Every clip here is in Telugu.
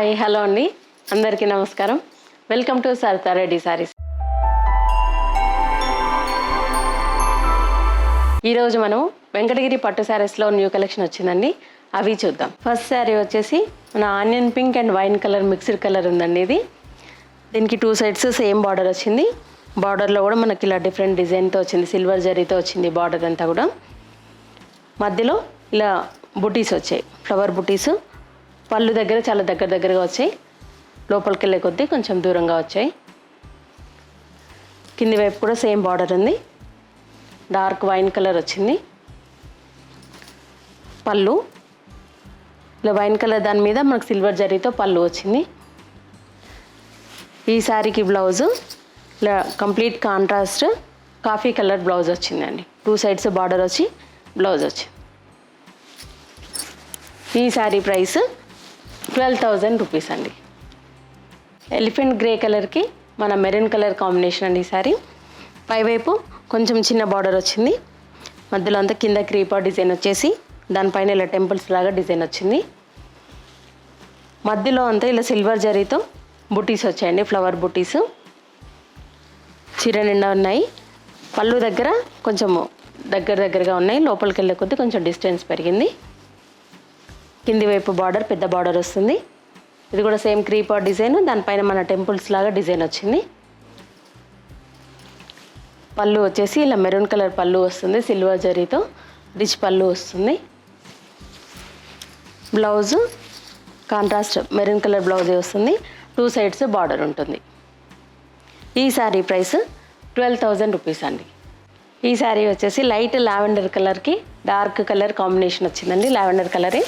హాయ్ హలో అండి, అందరికీ నమస్కారం. Welcome to Saritha Reddy saris. ఈరోజు మనం వెంకటగిరి పట్టు శారీస్లో న్యూ కలెక్షన్ వచ్చిందండి, అవి చూద్దాం. ఫస్ట్ శారీ వచ్చేసి మన onion pink and wine colour mixed colour ఉందండి. ఇది దీనికి 2 సైడ్స్ సేమ్ బార్డర్ వచ్చింది. బార్డర్లో కూడా మనకి ఇలా డిఫరెంట్ డిజైన్తో వచ్చింది, సిల్వర్ జరీతో వచ్చింది బార్డర్ అంతా కూడా. మధ్యలో ఇలా బుటీస్ వచ్చాయి, ఫ్లవర్ బుటీస్. పళ్ళు దగ్గర చాలా దగ్గరగా వచ్చాయి, లోపలికి వెళ్ళే కొద్దీ కొంచెం దూరంగా వచ్చాయి. కింది వైపు కూడా సేమ్ బార్డర్ ఉంది, డార్క్ వైన్ కలర్ వచ్చింది. పళ్ళు ఇలా వైన్ కలర్, దాని మీద మనకు సిల్వర్ జరీతో పళ్ళు వచ్చింది. ఈ శారీకి బ్లౌజు ఇలా complete contrast coffee colour blouse వచ్చిందండి. 2 సైడ్స్ బార్డర్ వచ్చి బ్లౌజ్ వచ్చింది. ఈ శారీ ప్రైస్ 12,000 రూపీస్ అండి. ఎలిఫెంట్ గ్రే కలర్కి మన మెరూన్ కలర్ కాంబినేషన్ అండి. ఈ శారీ పైవైపు కొంచెం చిన్న బార్డర్ వచ్చింది, మధ్యలో అంతా కింద క్రీపర్ డిజైన్ వచ్చేసి దానిపైన ఇలా టెంపుల్స్ లాగా డిజైన్ వచ్చింది. మధ్యలో అంతా ఇలా సిల్వర్ జరీతో బుటీస్ వచ్చాయండి, ఫ్లవర్ బుటీస్. చీర నిండా ఉన్నాయి. పళ్ళు దగ్గర కొంచెం దగ్గరగా ఉన్నాయి, లోపలికి వెళ్ళే కొద్దీ కొంచెం డిస్టెన్స్ పెరిగింది. కింది వైపు బార్డర్ పెద్ద బార్డర్ వస్తుంది. ఇది కూడా సేమ్ క్రీపర్ డిజైన్, దానిపైన మన టెంపుల్స్ లాగా డిజైన్ వచ్చింది. పళ్ళు వచ్చేసి ఇలా మెరూన్ కలర్ పళ్ళు వస్తుంది, సిల్వర్ జరీతో రిచ్ పళ్ళు వస్తుంది. బ్లౌజు కాంట్రాస్ట్ మెరూన్ కలర్ బ్లౌజే వస్తుంది, 2 సైడ్స్ బార్డర్ ఉంటుంది. ఈ శారీ ప్రైస్ 12,000 రూపీస్ అండి. ఈ శారీ వచ్చేసి లైట్ లావెండర్ కలర్కి డార్క్ కలర్ కాంబినేషన్ వచ్చిందండి, లావెండర్ కలరే.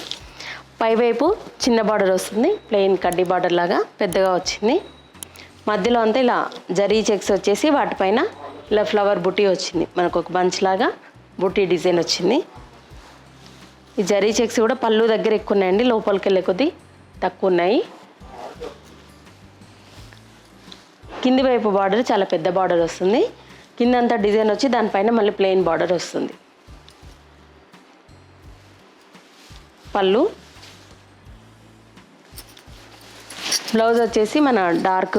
పైవైపు చిన్న బార్డర్ వస్తుంది, ప్లెయిన్ కడ్డీ బార్డర్ లాగా పెద్దగా వచ్చింది. మధ్యలో అంతా ఇలా జరీ చెక్స్ వచ్చేసి వాటిపైన ఇలా ఫ్లవర్ బుటీ వచ్చింది, మనకు ఒక బంచ్ లాగా బుటీ డిజైన్ వచ్చింది. ఈ జరీ చెక్స్ కూడా పళ్ళు దగ్గర ఎక్కువ ఉన్నాయండి, లోపలికి వెళ్ళే కొద్దీ తక్కువ ఉన్నాయి. కింది వైపు బార్డర్ చాలా పెద్ద బార్డర్ వస్తుంది, కిందంతా డిజైన్ వచ్చి దానిపైన మళ్ళీ ప్లెయిన్ బార్డర్ వస్తుంది. పళ్ళు బ్లౌజ్ వచ్చేసి మన డార్క్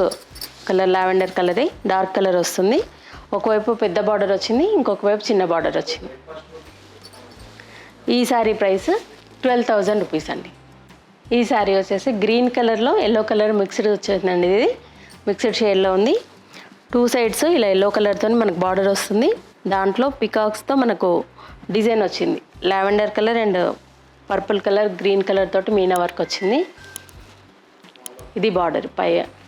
కలర్ లావెండర్ కలరే డార్క్ కలర్ వస్తుంది. ఒకవైపు పెద్ద బార్డర్ వచ్చింది, ఇంకొక వైపు చిన్న బార్డర్ వచ్చింది. ఈ శారీ ప్రైస్ 12,000 రూపీస్ అండి. ఈ శారీ వచ్చేసి గ్రీన్ కలర్లో ఎల్లో కలర్ మిక్స్డ్ వచ్చిందండి. ఇది మిక్స్డ్ షేడ్లో ఉంది. 2 సైడ్స్ ఇలా ఎల్లో కలర్తో మనకు బార్డర్ వస్తుంది. దాంట్లో పికాక్స్తో మనకు డిజైన్ వచ్చింది, lavender colour and purple colour green colour తోటి మీనా వర్క్ వచ్చింది. ఇది బార్డర్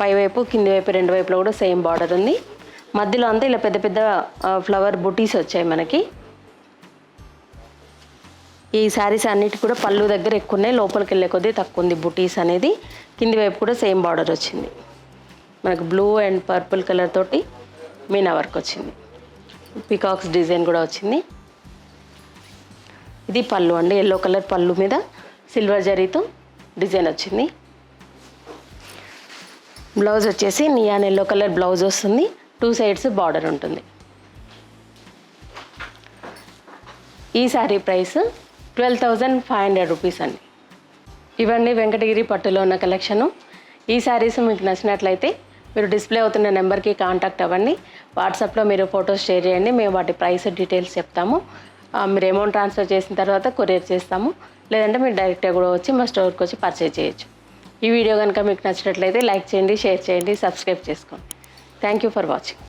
పైవైపు కింది వైపు 2 వైపులో కూడా సేమ్ బార్డర్ ఉంది. మధ్యలో అంతా ఇలా పెద్ద ఫ్లవర్ బుటీస్ వచ్చాయి మనకి. ఈ శారీస్ అన్నిటి కూడా పళ్ళు దగ్గర ఎక్కువ ఉన్నాయి, లోపలికి వెళ్ళే కొద్దీ తక్కువ ఉంది బుటీస్ అనేది. కింది వైపు కూడా సేమ్ బార్డర్ వచ్చింది, మనకు బ్లూ అండ్ పర్పుల్ కలర్ తోటి మీనా వర్క్ వచ్చింది. పికాక్స్ డిజైన్ కూడా వచ్చింది. ఇది పళ్ళు అండి, ఎల్లో కలర్ పళ్ళు మీద సిల్వర్ జరీతో డిజైన్ వచ్చింది. బ్లౌజ్ వచ్చేసి నియాన్ ఎల్లో కలర్ బ్లౌజ్ వస్తుంది, 2 సైడ్స్ బార్డర్ ఉంటుంది. ఈ శారీ ప్రైస్ 12,500 రూపీస్ అండి. ఇవన్నీ వెంకటగిరి పట్టులో ఉన్న కలెక్షను. ఈ శారీస్ మీకు నచ్చినట్లయితే మీరు డిస్ప్లే అవుతున్న నెంబర్కి కాంటాక్ట్ అవ్వండి. వాట్సాప్లో మీరు ఫొటోస్ షేర్ చేయండి, మేము వాటి ప్రైస్ డీటెయిల్స్ చెప్తాము. మీరు అమౌంట్ ట్రాన్స్ఫర్ చేసిన తర్వాత కొరియర్ చేస్తాము, లేదంటే మీరు డైరెక్ట్గా కూడా వచ్చి మా స్టోర్కి వచ్చి పర్చేజ్ చేయొచ్చు. ఈ వీడియో కనుక మీకు నచ్చినట్లయితే లైక్ చేయండి, షేర్ చేయండి, సబ్స్క్రైబ్ చేసుకోండి. Thank you for watching.